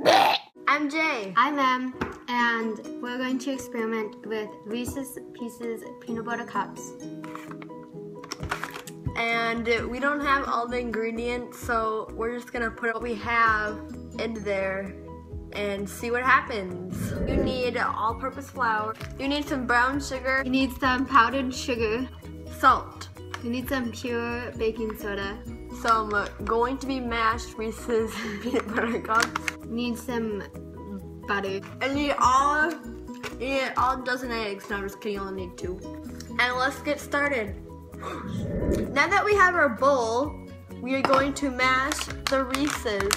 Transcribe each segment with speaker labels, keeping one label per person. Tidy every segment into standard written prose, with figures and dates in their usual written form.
Speaker 1: I'm Jay.
Speaker 2: I'm Em, and we're going to experiment with Reese's Pieces peanut butter cups.
Speaker 1: And we don't have all the ingredients, so we're just gonna put what we have in there and see what happens. You need all-purpose flour. You need some brown sugar.
Speaker 2: You need some powdered sugar.
Speaker 1: Salt.
Speaker 2: You need some pure baking soda.
Speaker 1: Some going to be mashed Reese's peanut butter cups.
Speaker 2: You need some butter.
Speaker 1: And you need all dozen eggs. No, I'm just kidding, you only need 2. And let's get started. Now that we have our bowl, we are going to mash the Reese's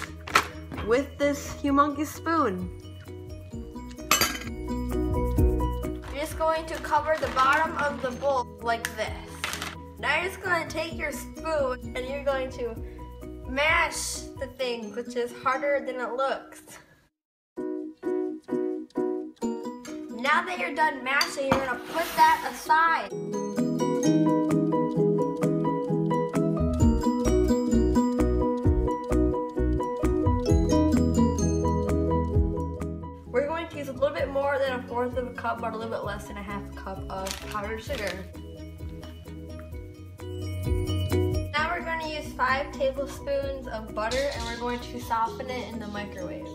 Speaker 1: with this humongous spoon. You're just going to cover the bottom of the bowl like this. Now you're just going to take your spoon and you're going to mash the thing, which is harder than it looks. Now that you're done mashing, you're going to put that aside. We're going to use a little bit more than 1/4 of a cup, but a little bit less than 1/2 cup of powdered sugar. Now we're going to use 5 tablespoons of butter, and we're going to soften it in the microwave.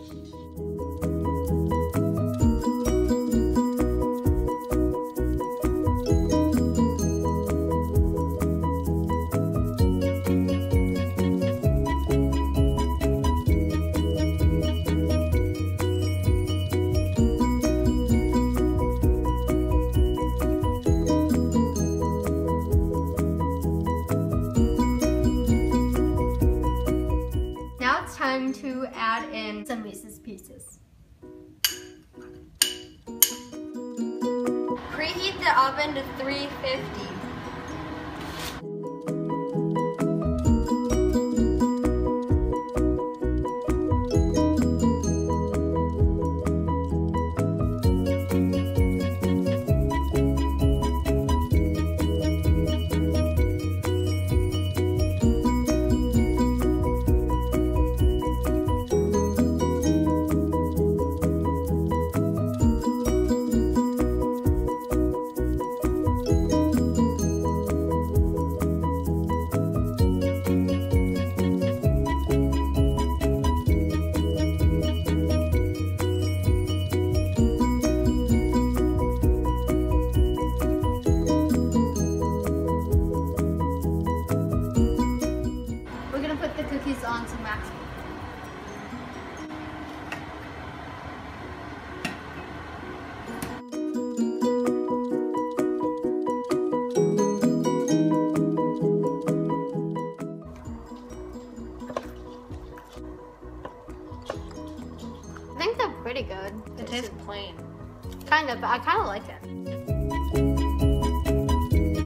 Speaker 2: Now it's time to add in some Reese's Pieces.
Speaker 1: Preheat the oven to 350.
Speaker 2: Put the cookies on to max. I think they're pretty good.
Speaker 3: It tastes plain.
Speaker 2: Kind of, but I kind of like it.